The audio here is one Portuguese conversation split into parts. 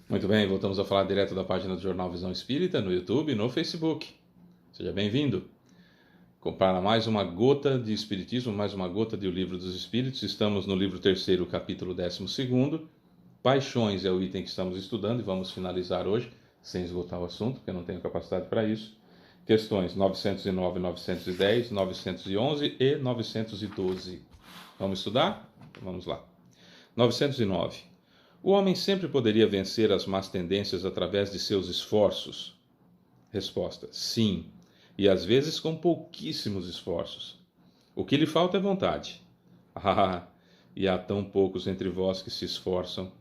Muito bem, voltamos a falar direto da página do Jornal Visão Espírita, no YouTube e no Facebook. Seja bem-vindo. Para mais uma gota de Espiritismo, mais uma gota de O Livro dos Espíritos. Estamos no livro terceiro, capítulo 12º. Paixões é o item que estamos estudando e vamos finalizar hoje, sem esgotar o assunto, porque eu não tenho capacidade para isso. Questões 909, 910, 911 e 912. Vamos estudar? Vamos lá. 909. O homem sempre poderia vencer as más tendências através de seus esforços? Resposta: sim, e às vezes com pouquíssimos esforços. O que lhe falta é vontade. Ah, e há tão poucos entre vós que se esforçam.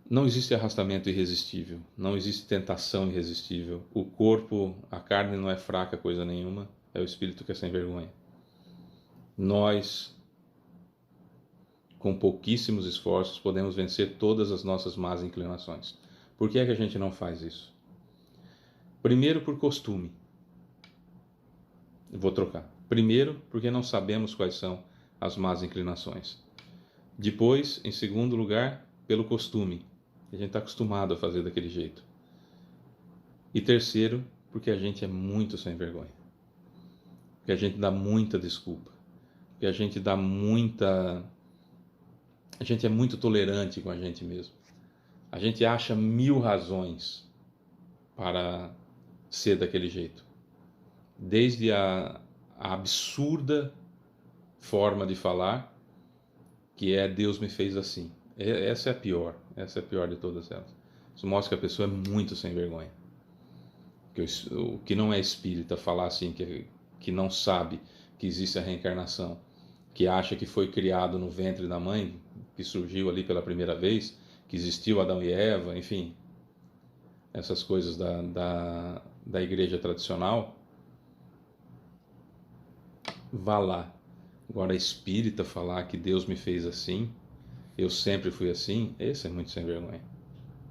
Não existe arrastamento irresistível, não existe tentação irresistível. O corpo, a carne não é fraca coisa nenhuma, é o espírito que é sem vergonha. Nós, com pouquíssimos esforços, podemos vencer todas as nossas más inclinações. Por que é que a gente não faz isso? Primeiro, por costume. Vou trocar. Primeiro, porque não sabemos quais são as más inclinações. Depois, em segundo lugar, pelo costume. A gente está acostumado a fazer daquele jeito. E terceiro, porque a gente é muito sem vergonha. Porque a gente dá muita desculpa. Porque a gente dá muita... A gente é muito tolerante com a gente mesmo. A gente acha 1000 razões para ser daquele jeito. Desde a absurda forma de falar, que é Deus me fez assim. Essa é a pior de todas elas. Isso mostra que a pessoa é muito sem vergonha. O que não é espírita falar assim, que não sabe que existe a reencarnação, que acha que foi criado no ventre da mãe, que surgiu ali pela primeira vez, que existiu Adão e Eva, enfim, essas coisas da igreja tradicional, vá lá. Agora, espírita falar que Deus me fez assim, eu sempre fui assim, esse é muito sem vergonha.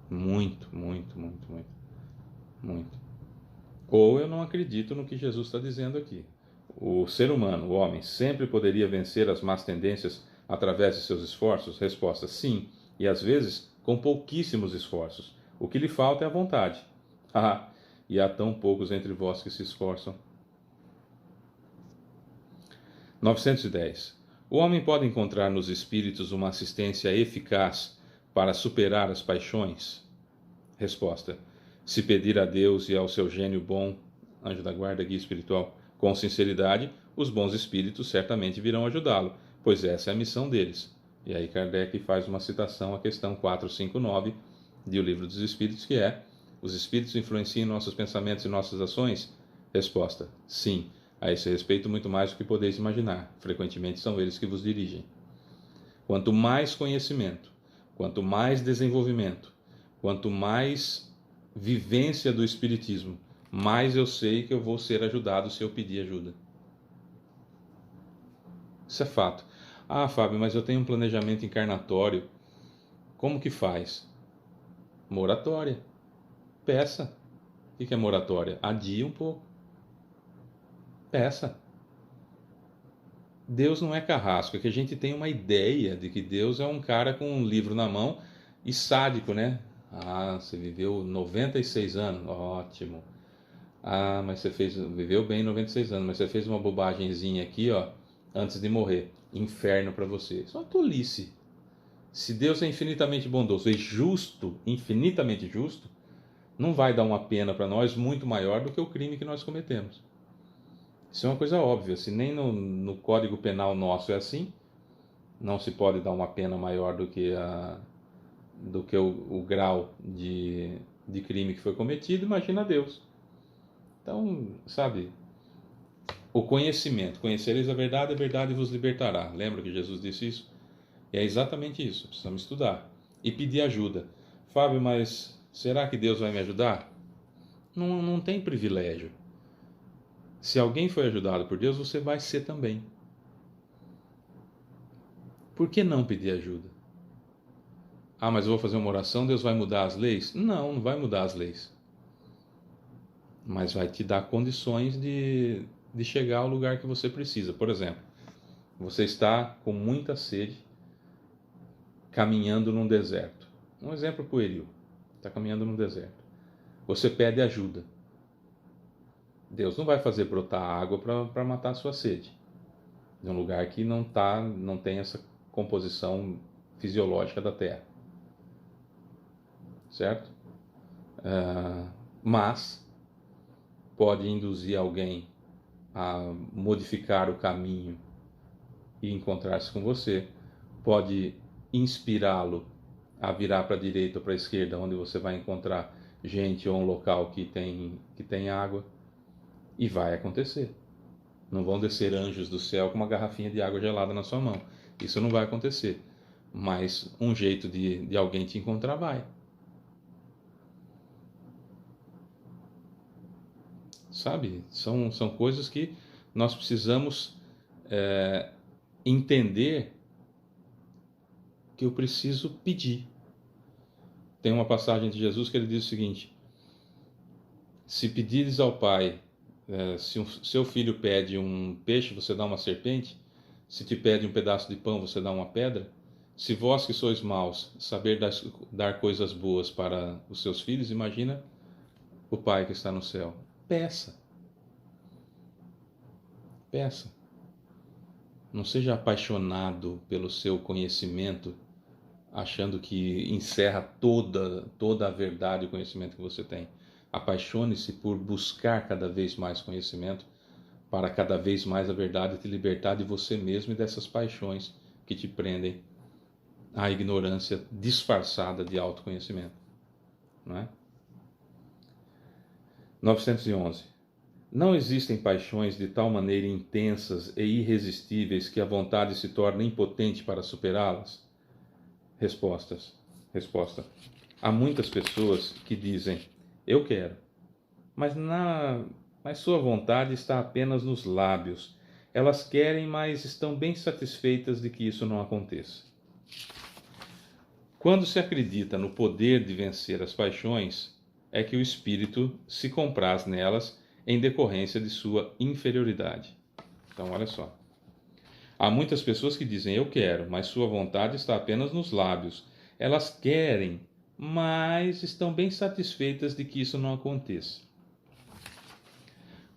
Muito, muito, muito, muito, muito. Ou eu não acredito no que Jesus está dizendo aqui. O ser humano, o homem, sempre poderia vencer as más tendências através de seus esforços? Resposta: sim, e às vezes com pouquíssimos esforços. O que lhe falta é a vontade. Ah, e há tão poucos entre vós que se esforçam. 910. O homem pode encontrar nos espíritos uma assistência eficaz para superar as paixões? Resposta: se pedir a Deus e ao seu gênio bom, anjo da guarda, guia espiritual, com sinceridade, os bons espíritos certamente virão ajudá-lo, pois essa é a missão deles. E aí Kardec faz uma citação à questão 459 de O Livro dos Espíritos, que é: os espíritos influenciam nossos pensamentos e nossas ações? Resposta: sim. A esse respeito, muito mais do que podeis imaginar. Frequentemente são eles que vos dirigem. Quanto mais conhecimento, quanto mais desenvolvimento, quanto mais vivência do Espiritismo, mais eu sei que eu vou ser ajudado se eu pedir ajuda. Isso é fato. Ah, Fábio, mas eu tenho um planejamento encarnatório. Como que faz? Moratória. Peça. O que é moratória? Adia um pouco. Peça. Deus não é carrasco, é que a gente tem uma ideia de que Deus é um cara com um livro na mão e sádico, né? Ah, você viveu 96 anos, ótimo. Ah, mas viveu bem 96 anos, mas você fez uma bobagemzinha aqui, ó, antes de morrer. Inferno para você. Isso é uma tolice. Se Deus é infinitamente bondoso e justo, infinitamente justo, não vai dar uma pena para nós muito maior do que o crime que nós cometemos. Isso é uma coisa óbvia. Se nem no Código Penal nosso é assim, não se pode dar uma pena maior do que o grau de crime que foi cometido, imagina Deus. Então, sabe, o conhecimento, conhecereis a verdade vos libertará. Lembra que Jesus disse isso? E é exatamente isso, precisamos estudar e pedir ajuda. Fábio, mas será que Deus vai me ajudar? Não, não tem privilégio. Se alguém foi ajudado por Deus, você vai ser também. Por que não pedir ajuda? Ah, mas eu vou fazer uma oração, Deus vai mudar as leis? Não, não vai mudar as leis. Mas vai te dar condições de chegar ao lugar que você precisa. Por exemplo, você está com muita sede, caminhando num deserto. Um exemplo pueril. Está caminhando no deserto. Você pede ajuda. Deus não vai fazer brotar água para matar a sua sede. Em um lugar que não tem essa composição fisiológica da terra. Certo? Mas pode induzir alguém a modificar o caminho e encontrar-se com você. Pode inspirá-lo a virar para a direita ou para a esquerda, onde você vai encontrar gente ou um local que tem água. E vai acontecer. Não vão descer anjos do céu com uma garrafinha de água gelada na sua mão. Isso não vai acontecer. Mas um jeito de alguém te encontrar vai. Sabe? São coisas que nós precisamos entender que eu preciso pedir. Tem uma passagem de Jesus que ele diz o seguinte: se pedires ao Pai, se o seu filho pede um peixe, você dá uma serpente. Se te pede um pedaço de pão, você dá uma pedra. Se vós que sois maus, saber dar coisas boas para os seus filhos, imagina o Pai que está no céu. Peça. Peça. Não seja apaixonado pelo seu conhecimento, achando que encerra toda a verdade e conhecimento que você tem. Apaixone-se por buscar cada vez mais conhecimento, para cada vez mais a verdade te libertar de você mesmo e dessas paixões que te prendem à ignorância disfarçada de autoconhecimento. Não é? 911. Não existem paixões de tal maneira intensas e irresistíveis que a vontade se torna impotente para superá-las? Resposta. Há muitas pessoas que dizem, eu quero, mas sua vontade está apenas nos lábios. Elas querem, mas estão bem satisfeitas de que isso não aconteça. Quando se acredita no poder de vencer as paixões, é que o espírito se compraz nelas em decorrência de sua inferioridade. Então, olha só. Há muitas pessoas que dizem eu quero, mas sua vontade está apenas nos lábios. Elas querem, mas estão bem satisfeitas de que isso não aconteça.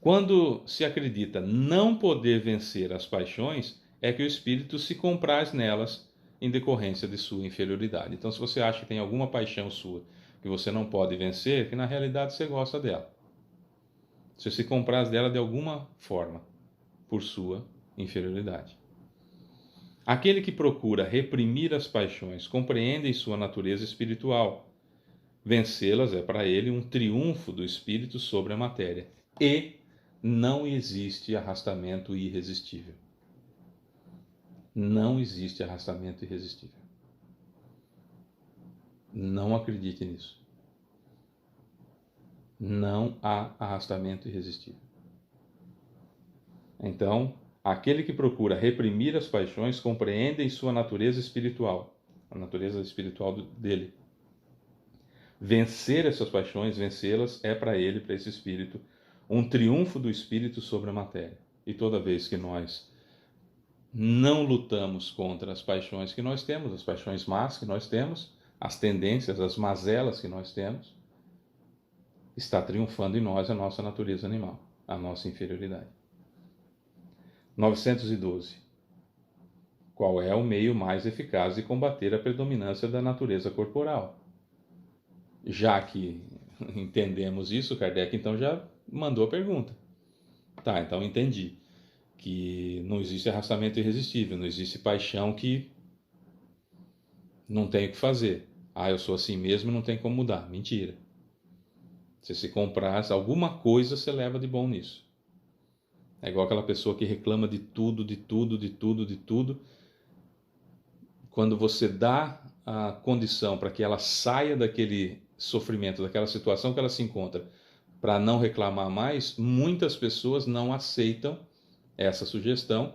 Quando se acredita não poder vencer as paixões, é que o espírito se compraz nelas em decorrência de sua inferioridade. Então, se você acha que tem alguma paixão sua que você não pode vencer, que na realidade você gosta dela. Você se compraz dela de alguma forma, por sua inferioridade. Aquele que procura reprimir as paixões compreende sua natureza espiritual. Vencê-las é para ele um triunfo do espírito sobre a matéria. E não existe arrastamento irresistível. Não existe arrastamento irresistível. Não acredite nisso. Não há arrastamento irresistível. Então, aquele que procura reprimir as paixões compreende sua natureza espiritual, a natureza espiritual dele. Vencer essas paixões, vencê-las, é para ele, para esse espírito, um triunfo do espírito sobre a matéria. E toda vez que nós não lutamos contra as paixões que nós temos, as paixões más que nós temos, as tendências, as mazelas que nós temos, está triunfando em nós a nossa natureza animal, a nossa inferioridade. 912. Qual é o meio mais eficaz de combater a predominância da natureza corporal? Já que entendemos isso, Kardec então já mandou a pergunta. Tá, então entendi que não existe arrastamento irresistível, não existe paixão que não tem o que fazer. Ah, eu sou assim mesmo, não tem como mudar. Mentira. Você se comprar alguma coisa, você leva de bom nisso. É igual aquela pessoa que reclama de tudo, de tudo, de tudo, de tudo. Quando você dá a condição para que ela saia daquele sofrimento, daquela situação que ela se encontra, para não reclamar mais, muitas pessoas não aceitam essa sugestão,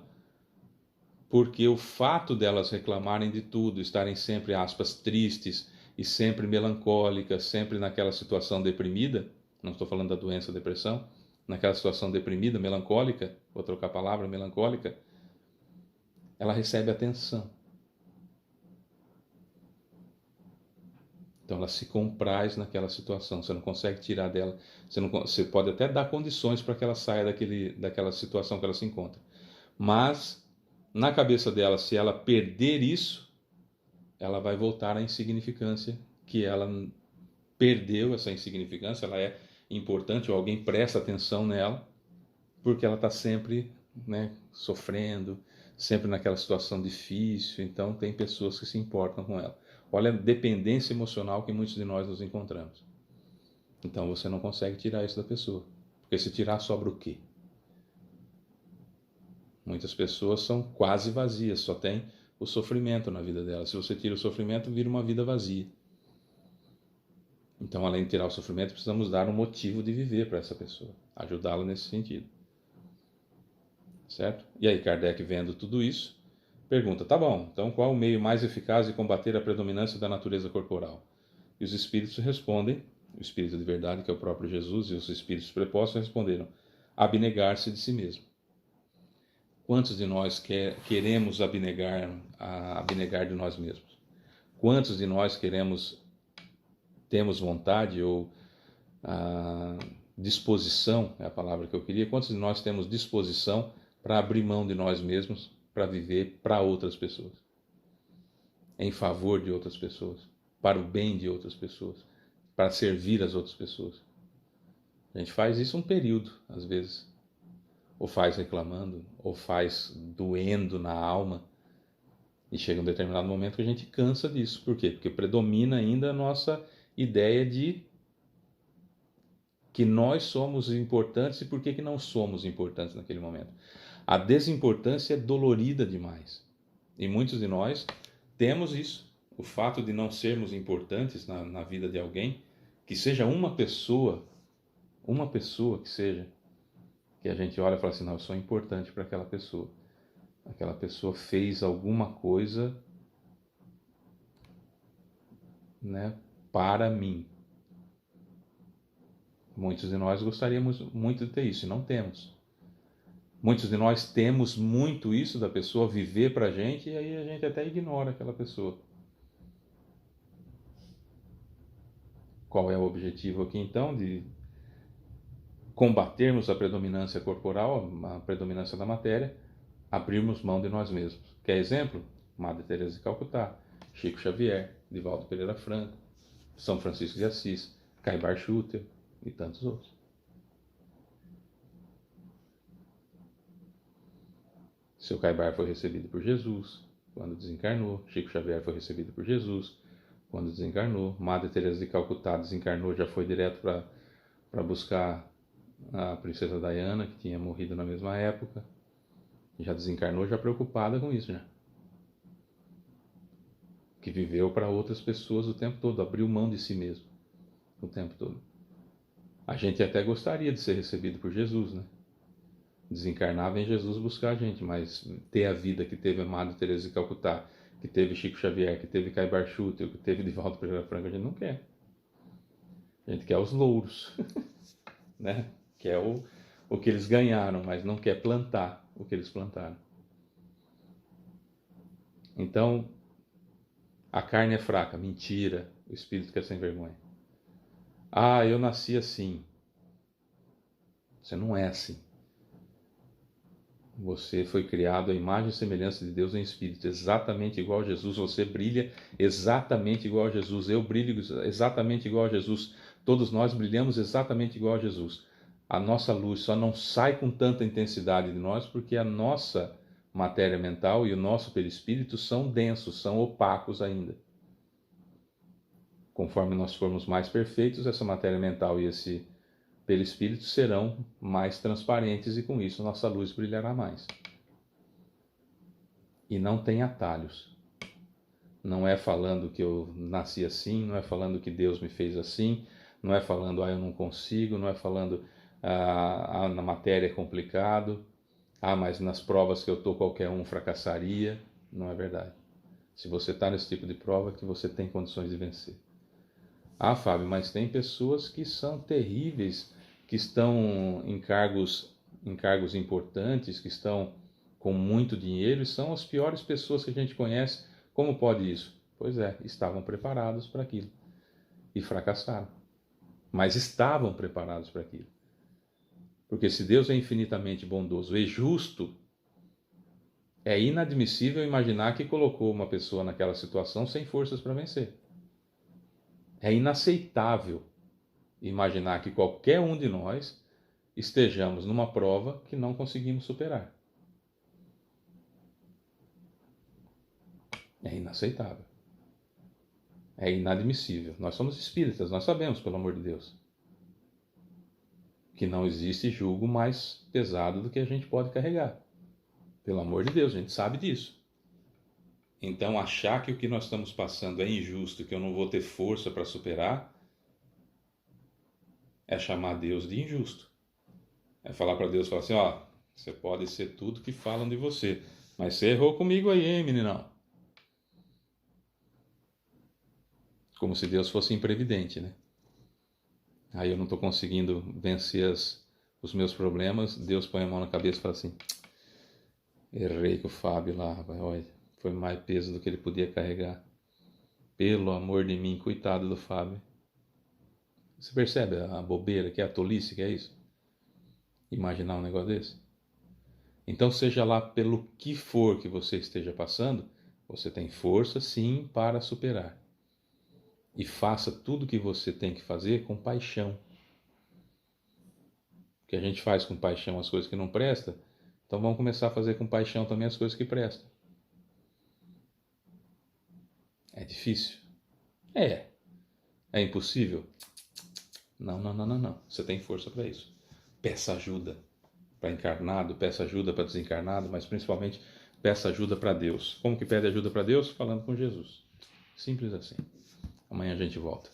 porque o fato delas reclamarem de tudo, estarem sempre, aspas, tristes e sempre melancólicas, sempre naquela situação deprimida, não estou falando da doença depressão, naquela situação deprimida, melancólica, vou trocar a palavra, melancólica, ela recebe atenção. Então ela se compraz naquela situação, você não consegue tirar dela, você pode até dar condições para que ela saia daquela situação que ela se encontra. Mas na cabeça dela, se ela perder isso, ela vai voltar à insignificância que ela perdeu. Essa insignificância, ela é importante, ou alguém presta atenção nela, porque ela está sempre, né, sofrendo, sempre naquela situação difícil. Então tem pessoas que se importam com ela. Olha a dependência emocional que muitos de nós nos encontramos. Então você não consegue tirar isso da pessoa, porque se tirar, sobra o quê? Muitas pessoas são quase vazias, só tem o sofrimento na vida delas. Se você tira o sofrimento, vira uma vida vazia. Então, além de tirar o sofrimento, precisamos dar um motivo de viver para essa pessoa, ajudá-la nesse sentido. Certo? E aí, Kardec, vendo tudo isso, pergunta: tá bom, então qual o meio mais eficaz de combater a predominância da natureza corporal? E os espíritos respondem, o espírito de verdade, que é o próprio Jesus, e os espíritos prepostos responderam: abnegar-se de si mesmo. Quantos de nós queremos abnegar de nós mesmos? Quantos de nós temos vontade ou disposição, é a palavra que eu queria, quantos de nós temos disposição para abrir mão de nós mesmos para viver para outras pessoas, em favor de outras pessoas, para o bem de outras pessoas, para servir as outras pessoas? A gente faz isso um período, às vezes, ou faz reclamando, ou faz doendo na alma, e chega um determinado momento que a gente cansa disso. Por quê? Porque predomina ainda a nossa ideia de que nós somos importantes e por que não somos importantes naquele momento. A desimportância é dolorida demais. E muitos de nós temos isso. O fato de não sermos importantes na vida de alguém, que seja uma pessoa que seja, que a gente olha e fala assim: não, eu sou importante para aquela pessoa. Aquela pessoa fez alguma coisa, né, para mim. Muitos de nós gostaríamos muito de ter isso e não temos. Muitos de nós temos muito isso da pessoa viver para a gente, e aí a gente até ignora aquela pessoa. Qual é o objetivo aqui então? De combatermos a predominância corporal, a predominância da matéria, abrirmos mão de nós mesmos. Quer exemplo? Madre Teresa de Calcutá, Chico Xavier, Divaldo Pereira Franco, São Francisco de Assis, Caibar Schutter e tantos outros. Seu Caibar foi recebido por Jesus quando desencarnou, Chico Xavier foi recebido por Jesus quando desencarnou, Madre Teresa de Calcutá desencarnou, já foi direto para buscar a princesa Diana, que tinha morrido na mesma época, já desencarnou, já preocupada com isso, já. Que viveu para outras pessoas o tempo todo, abriu mão de si mesmo o tempo todo. A gente até gostaria de ser recebido por Jesus, né? Desencarnar, vem Jesus buscar a gente, mas ter a vida que teve a Madre Teresa de Calcutá, que teve Chico Xavier, que teve Caibar Schutter, que teve Divaldo Pereira Franco, a gente não quer. A gente quer os louros, né? Quer o que eles ganharam, mas não quer plantar o que eles plantaram. Então, a carne é fraca, mentira, o espírito que é sem vergonha. Ah, eu nasci assim. Você não é assim. Você foi criado à imagem e semelhança de Deus em espírito, exatamente igual a Jesus. Você brilha exatamente igual a Jesus. Eu brilho exatamente igual a Jesus. Todos nós brilhamos exatamente igual a Jesus. A nossa luz só não sai com tanta intensidade de nós porque a nossa matéria mental e o nosso perispírito são densos, são opacos ainda. Conforme nós formos mais perfeitos, essa matéria mental e esse perispírito serão mais transparentes e com isso nossa luz brilhará mais. E não tem atalhos. Não é falando que eu nasci assim, não é falando que Deus me fez assim, não é falando eu não consigo, não é falando na matéria é complicado, mas nas provas que eu estou qualquer um fracassaria. Não é verdade. Se você está nesse tipo de prova, é que você tem condições de vencer. Fábio, mas tem pessoas que são terríveis, que estão em cargos importantes, que estão com muito dinheiro e são as piores pessoas que a gente conhece. Como pode isso? Pois é, estavam preparados para aquilo. e fracassaram. Mas estavam preparados para aquilo. Porque se Deus é infinitamente bondoso e justo, é inadmissível imaginar que colocou uma pessoa naquela situação sem forças para vencer. É inaceitável imaginar que qualquer um de nós estejamos numa prova que não conseguimos superar. É inaceitável. É inadmissível. Nós somos espíritas, nós sabemos, pelo amor de Deus, que não existe jugo mais pesado do que a gente pode carregar. Pelo amor de Deus, a gente sabe disso. Então, achar que o que nós estamos passando é injusto, que eu não vou ter força para superar, é chamar Deus de injusto. É falar para Deus, falar assim, ó, você pode ser tudo que falam de você, mas você errou comigo aí, hein, meninão? Como se Deus fosse imprevidente, né? Aí eu não estou conseguindo vencer os meus problemas, Deus põe a mão na cabeça e fala assim, errei com o Fábio lá, rapaz, olha, foi mais peso do que ele podia carregar. Pelo amor de mim, coitado do Fábio. Você percebe a bobeira que é, a tolice que é isso? Imaginar um negócio desse? Então, seja lá pelo que for que você esteja passando, você tem força sim para superar. E faça tudo o que você tem que fazer com paixão. Porque a gente faz com paixão as coisas que não prestam, então vamos começar a fazer com paixão também as coisas que prestam. É difícil? É. É impossível? Não, não, não, não, não. Você tem força para isso. Peça ajuda para encarnado, peça ajuda para desencarnado, mas principalmente peça ajuda para Deus. Como que pede ajuda para Deus? Falando com Jesus. Simples assim. Amanhã a gente volta.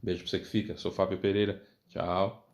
Beijo para você que fica. Sou Fábio Pereira. Tchau.